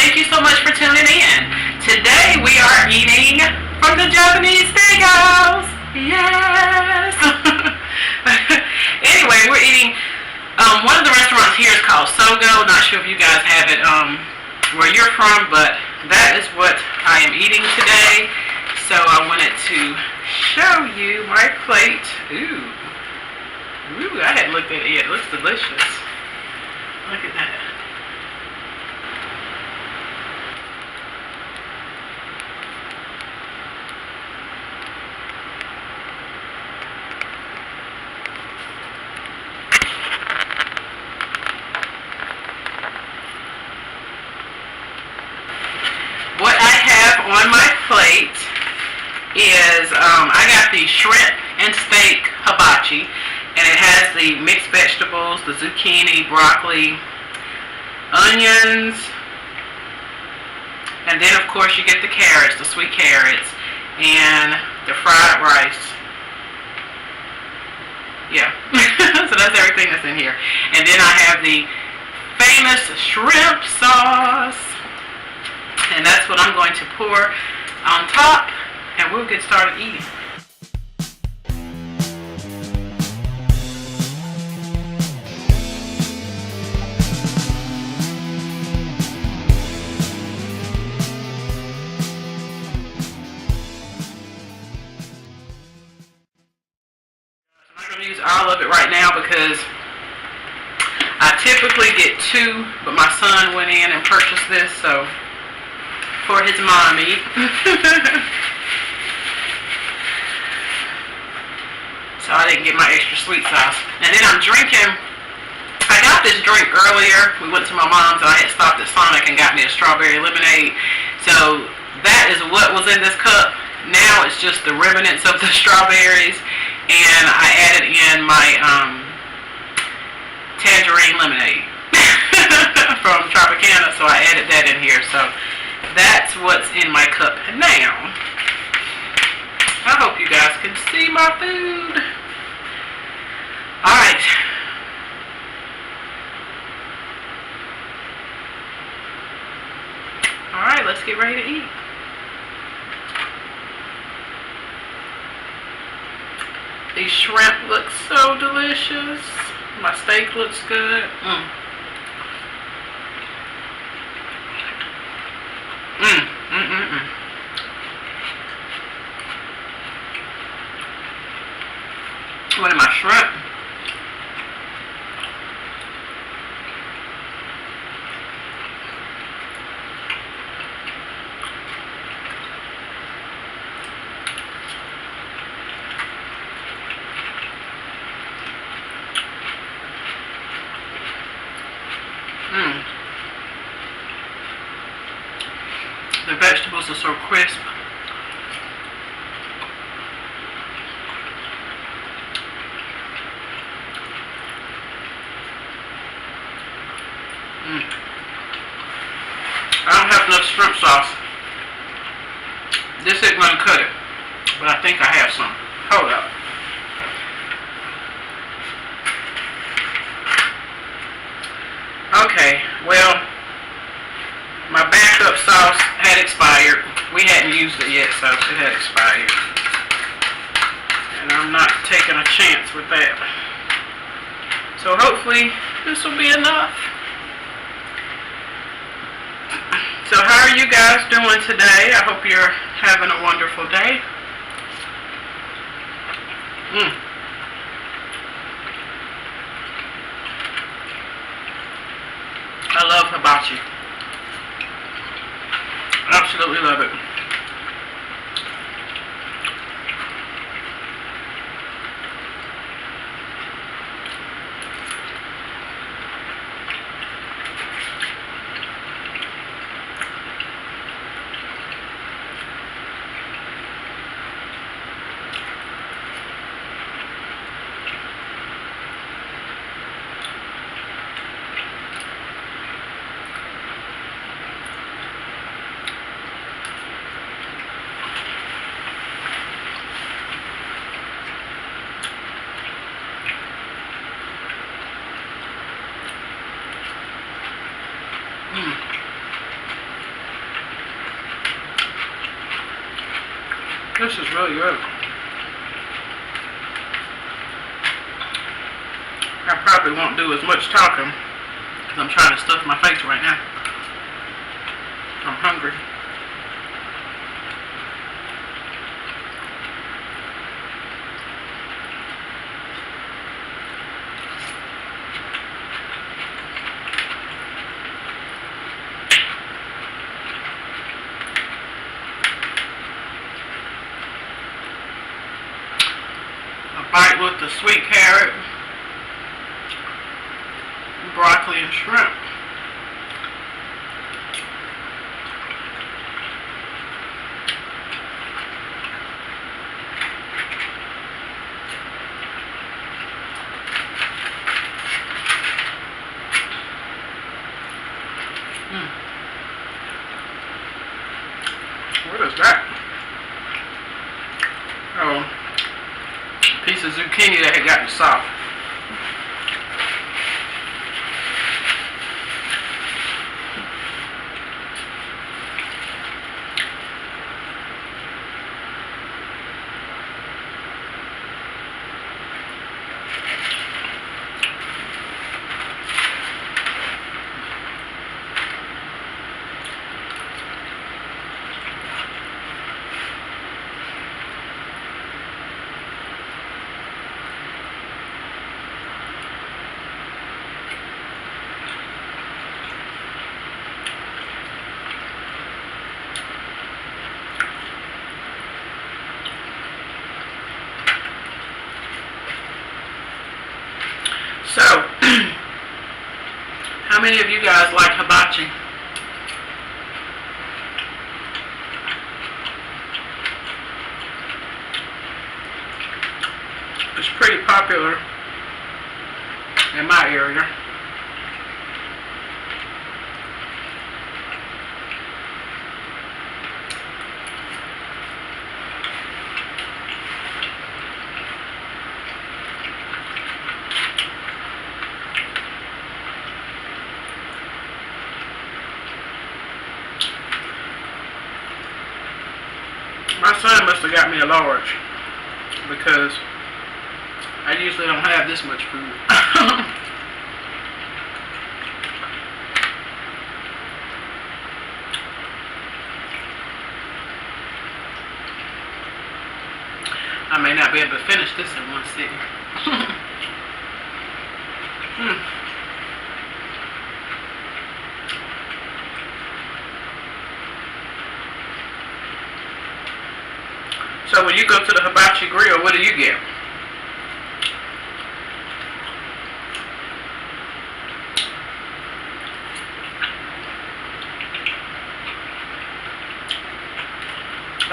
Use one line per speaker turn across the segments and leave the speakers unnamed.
thank you so much for tuning in. Today we are eating from the Japanese Steakhouse. Yes. Anyway, we're eating, one of the restaurants here is called SOGO. Not sure if you guys have it where you're from, but that is what I am eating today. So I wanted to show you my plate. Ooh, I hadn't looked at it yet. It looks delicious. Look at that. What I have on my plate is, I got the shrimp and steak hibachi, and it has the mixed vegetables, the zucchini, broccoli, onions, and then of course you get the carrots, the sweet carrots, and the fried rice. Yeah, so that's everything that's in here. And then I have the famous shrimp sauce. And that's what I'm going to pour on top, and we'll get started eating. I'm not going to use all of it right now because I typically get 2, but my son went in and purchased this, so for his mommy. So I didn't get my extra sweet sauce. And then I'm drinking, I got this drink earlier. We went to my mom's and I had stopped at Sonic and got me a strawberry lemonade. So that is what was in this cup. Now it's just the remnants of the strawberries. And I added in my tangerine lemonade from Tropicana. So I added that in here. So that's what's in my cup now. I hope you guys can see my food. Alright. Alright, let's get ready to eat. These shrimp look so delicious. My steak looks good. What am I, shrimp? The vegetables are so crisp. I don't have enough shrimp sauce. This isn't going to cut it, but I think I have some. Hold up. Okay, well, my backup sauce had expired. We hadn't used it yet, so it had expired. And I'm not taking a chance with that. So hopefully this will be enough. So how are you guys doing today? I hope you're having a wonderful day. I love hibachi. Absolutely love it. This is really good. I probably won't do as much talking because I'm trying to stuff my face right now. I'm hungry. A bite with the sweet carrot, broccoli, and shrimp. What is that? Oh, a piece of zucchini that had gotten soft. So, how many of you guys like hibachi? It's pretty popular in my area. My son must have got me a large because I usually don't have this much food. I may not be able to finish this in one sitting. So when you go to the hibachi grill, what do you get?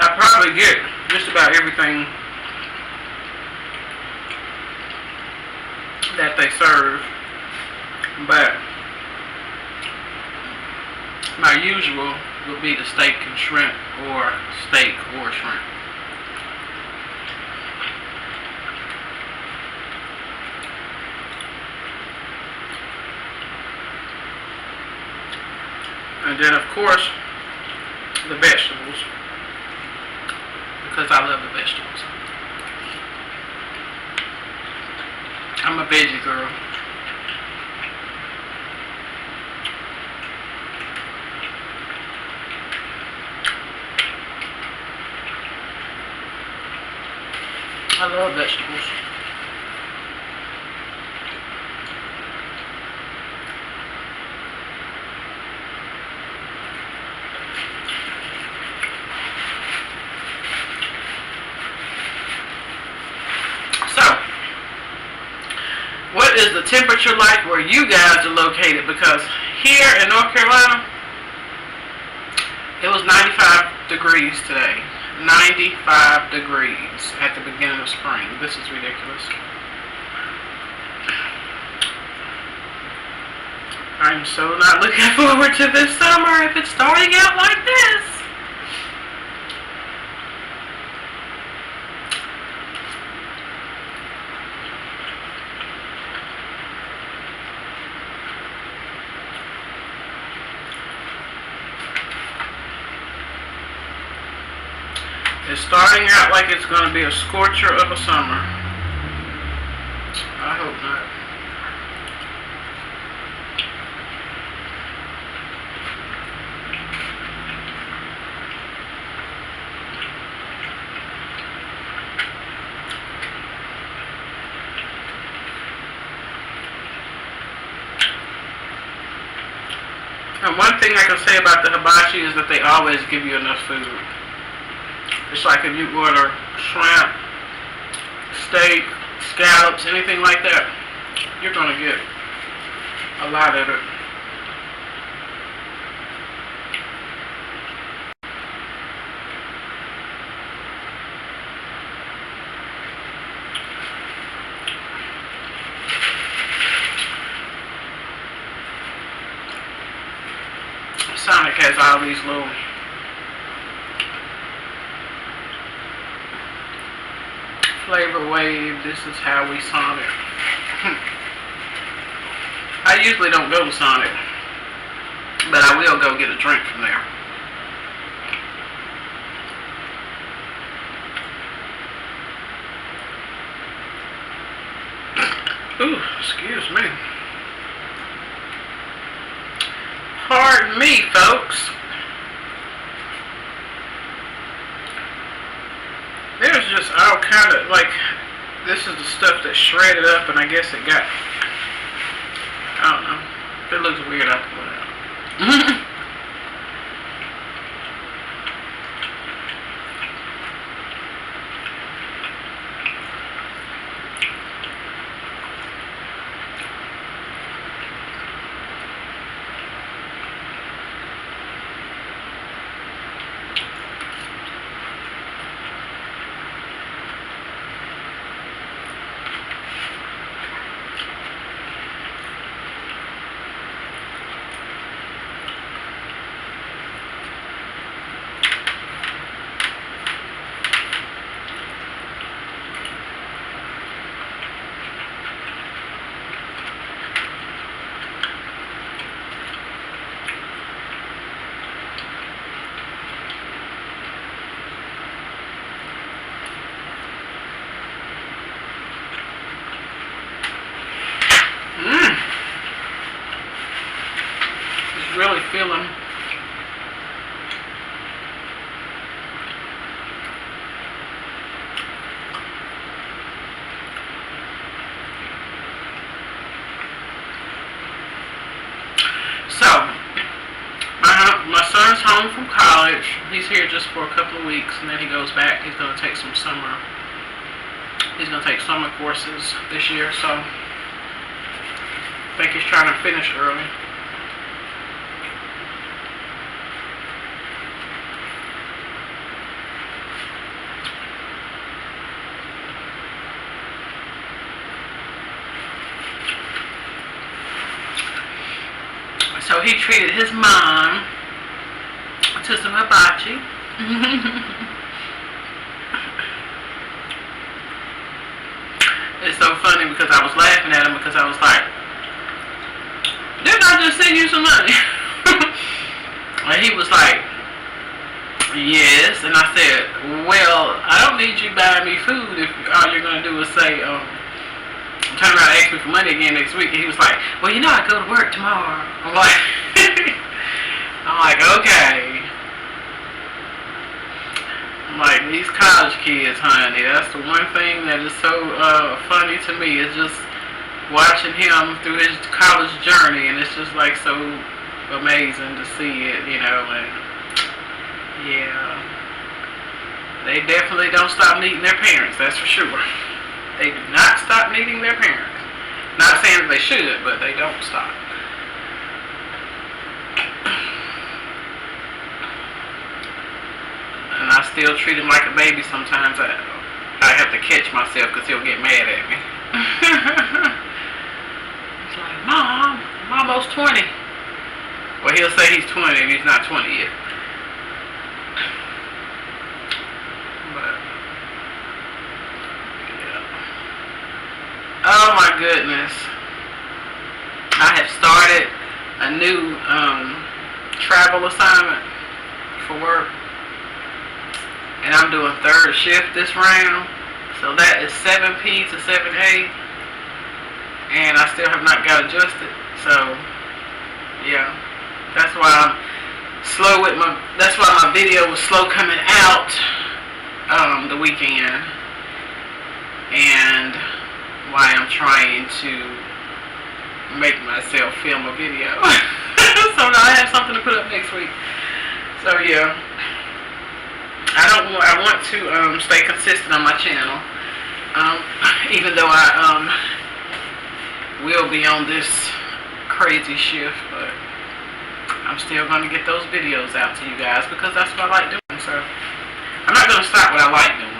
I probably get just about everything that they serve, but my usual would be the steak and shrimp, or steak or shrimp. And then, of course, the vegetables, because I love the vegetables. I'm a veggie girl. I love vegetables. What is the temperature like where you guys are located? Because here in North Carolina, it was 95 degrees today. 95 degrees at the beginning of spring. This is ridiculous. I'm so not looking forward to this summer if it's starting out like this. It's starting out like it's going to be a scorcher of a summer. I hope not. And one thing I can say about the hibachi is that they always give you enough food. It's like if you order shrimp, steak, scallops, anything like that, you're going to get a lot of it. Sonic has all these little flavor wave. This is how we Sonic. I usually don't go to Sonic, but I will go get a drink from there. Ooh, excuse me. Pardon me, folks. There's just all kind of, like, this is the stuff that's shredded up, and I guess it got, I don't know. If it looks weird, I'll pull it out. Really feeling so my son's home from college. He's here just for a couple of weeks, and then he goes back. He's going to take some summer courses this year, so I think he's trying to finish early. So he treated his mom to some hibachi. It's so funny because I was laughing at him because I was like, didn't I just send you some money? And he was like, yes. And I said, well, I don't need you buying me food if all you're going to do is say, turn around and ask me for money again next week. And he was like, well, you know I go to work tomorrow. I'm like, okay. I'm like, these college kids, honey, that's the one thing that is so funny to me, is just watching him through his college journey, and it's just like so amazing to see it, you know. And yeah, they definitely don't stop needing their parents, that's for sure. They do not stop needing their parents. Not saying that they should, but they don't stop. And I still treat him like a baby sometimes. I have to catch myself because he'll get mad at me. He's like, Mom, I'm almost 20. Well, he'll say he's 20 and he's not 20 yet. Oh my goodness. I have started a new travel assignment for work. and I'm doing third shift this round, so that is 7P to 7A, and I still have not got adjusted. So yeah, that's why I'm slow with my. That's why my video was slow coming out the weekend, and why I'm trying to make myself film a video. So now I have something to put up next week. So yeah, I want to stay consistent on my channel, even though I will be on this crazy shift, but I'm still going to get those videos out to you guys because that's what I like doing. So I'm not going to stop what I like doing.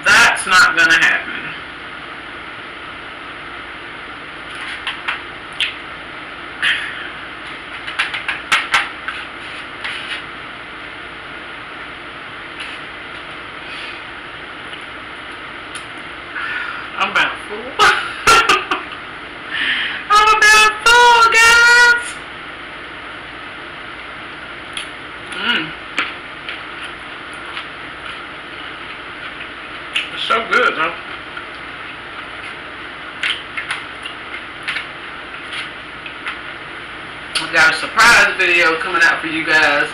That's not going to happen. I'm about full. I'm about full, guys. It's so good, though. I got a surprise video coming out for you guys.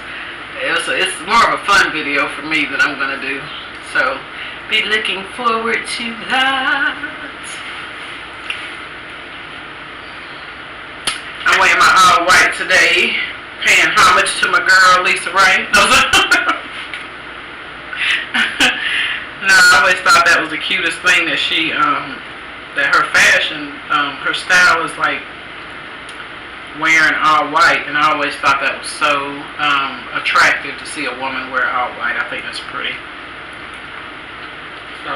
It's more of a fun video for me that I'm gonna do. So be looking forward to that. I'm wearing my all white today, paying homage to my girl Lisa Ray. No, I always thought that was the cutest thing that she, that her fashion, her style is like wearing all white, and I always thought that was so attractive to see a woman wear all white. I think that's pretty. So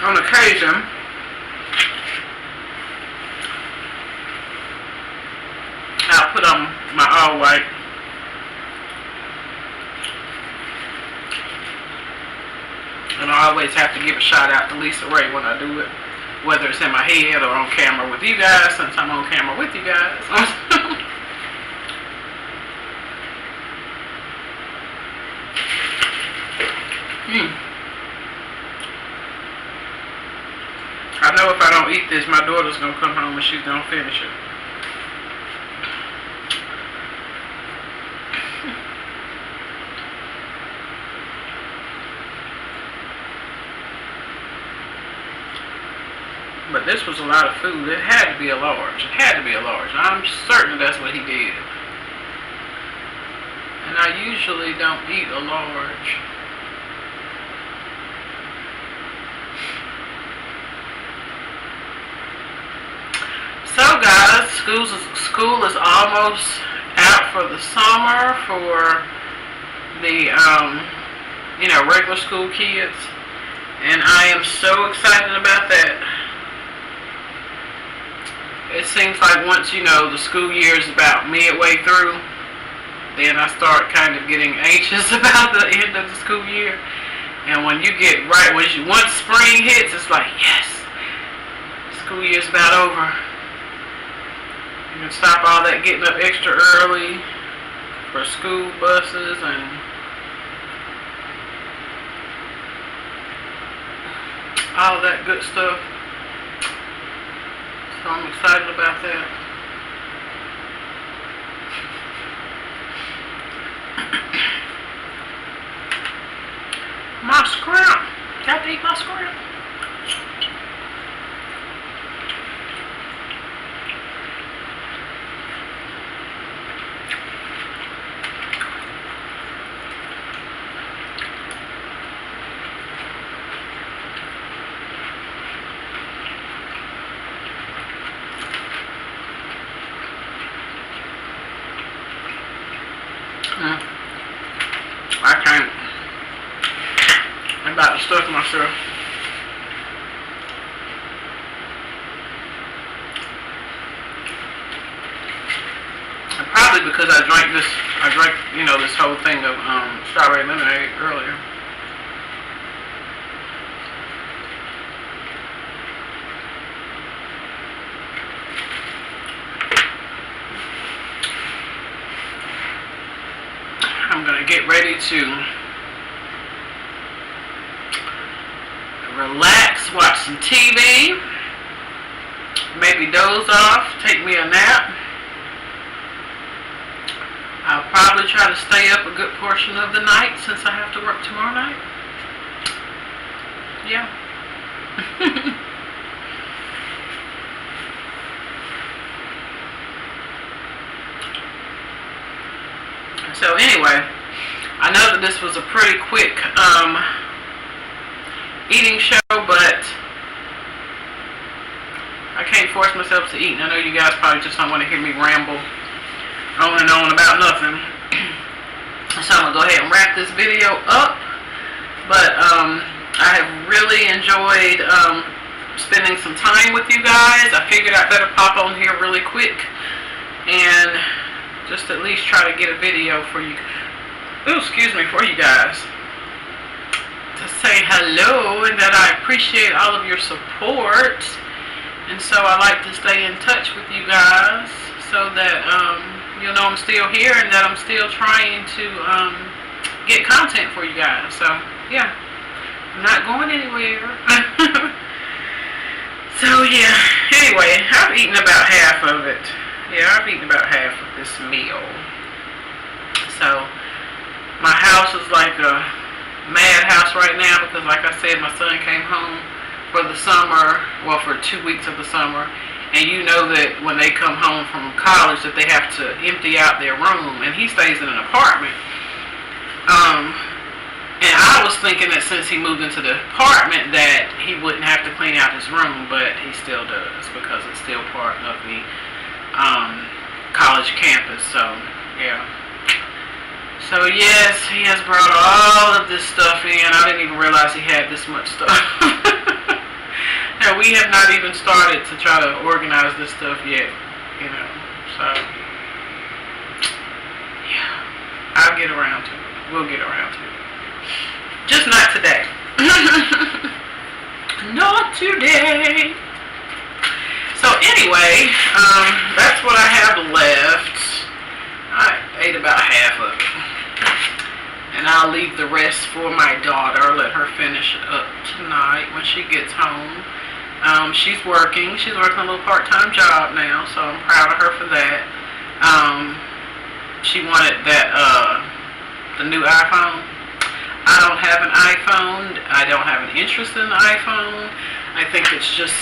on occasion, I'll put on my all white. And I always have to give a shout out to Lisa Ray when I do it, whether it's in my head or on camera with you guys, since I'm on camera with you guys. I know if I don't eat this, my daughter's going to come home and she's going to finish it. But this was a lot of food. It had to be a large. It had to be a large. I'm certain that's what he did. And I usually don't eat a large. So guys, school is almost out for the summer for the regular school kids, and I am so excited about that. It seems like once the school year is about midway through, then I start kind of getting anxious about the end of the school year. And when you get once spring hits, it's like, yes, school year's about over. You can stop all that getting up extra early for school buses and all that good stuff. So I'm excited about that. My scrimp. Got to eat my scrimp. I can't. I'm about to stuff myself. And probably because I drank this whole thing of strawberry lemonade earlier. going to get ready to relax, watch some TV, maybe doze off, take me a nap. I'll probably try to stay up a good portion of the night since I have to work tomorrow night. Yeah. So anyway, I know that this was a pretty quick eating show, but I can't force myself to eat. And I know you guys probably just don't want to hear me ramble on and on about nothing. So I'm going to go ahead and wrap this video up. But I have really enjoyed spending some time with you guys. I figured I'd better pop on here really quick and just at least try to get a video for you. Ooh, excuse me, for you guys. To say hello and that I appreciate all of your support. And so I like to stay in touch with you guys so that you'll know I'm still here and that I'm still trying to get content for you guys. So yeah, I'm not going anywhere. So yeah, anyway, I've eaten about half of it. Yeah, I've eaten about half of this meal. So my house is like a madhouse right now because, like I said, my son came home for the summer, well, for 2 weeks of the summer, and you know that when they come home from college that they have to empty out their room, and he stays in an apartment. And I was thinking that since he moved into the apartment that he wouldn't have to clean out his room, but he still does because it's still part of the college campus. So yeah. So yes, he has brought all of this stuff in. I didn't even realize he had this much stuff. Now we have not even started to try to organize this stuff yet, you know. So yeah, I'll get around to it. We'll get around to it. Just not today. Not today. So anyway, that's what I have left. I ate about half of it. And I'll leave the rest for my daughter. Let her finish it up tonight when she gets home. She's working. She's working a little part-time job now, so I'm proud of her for that. She wanted that, the new iPhone. I don't have an iPhone. I don't have an interest in the iPhone. I think it's just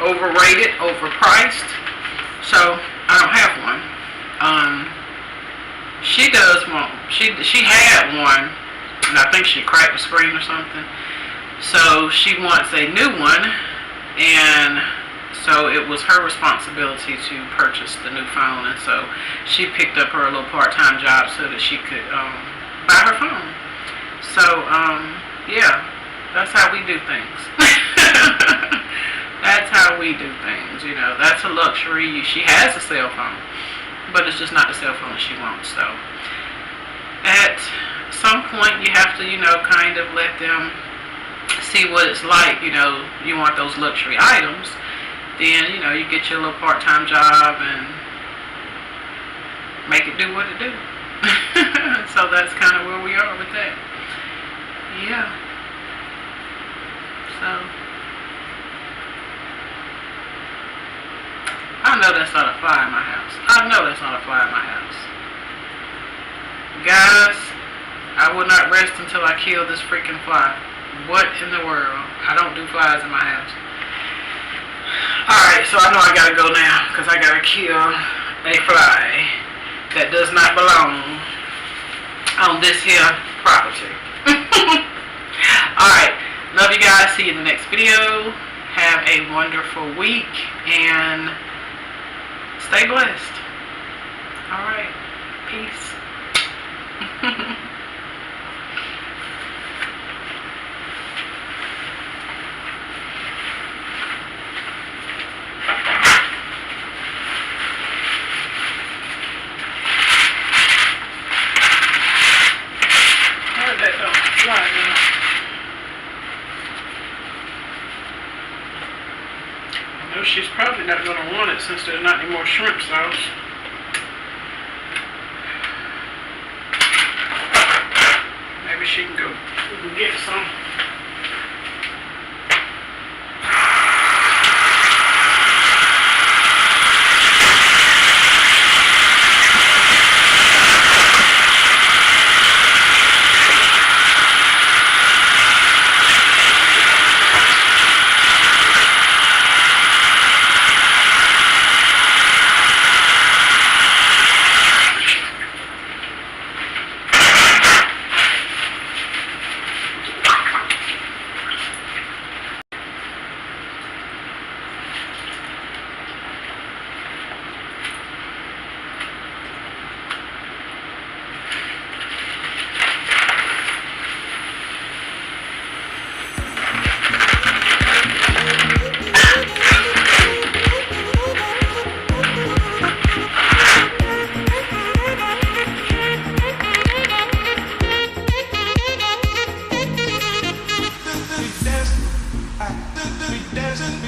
overrated, overpriced. So I don't have one. She does want. She had one, and I think she cracked the screen or something. So she wants a new one, and so it was her responsibility to purchase the new phone. And so she picked up her little part-time job so that she could buy her phone. So yeah, that's how we do things. That's how we do things, you know. That's a luxury. She has a cell phone, but it's just not the cell phone she wants. So at some point you have to, you know, kind of let them see what it's like. You know, you want those luxury items, then, you know, you get your little part-time job and make it do what it do. So that's kind of where we are with that. Yeah. So I know that's not a fly in my house. I know that's not a fly in my house. Guys, I will not rest until I kill this freaking fly. What in the world? I don't do flies in my house. Alright, so I know I gotta go now because I gotta kill a fly that does not belong on this here property. Alright, love you guys. See you in the next video. Have a wonderful week and stay blessed. Alright, peace. She's probably not going to want it since there's not any more shrimp sauce. she can go. We can get some.
We dancing,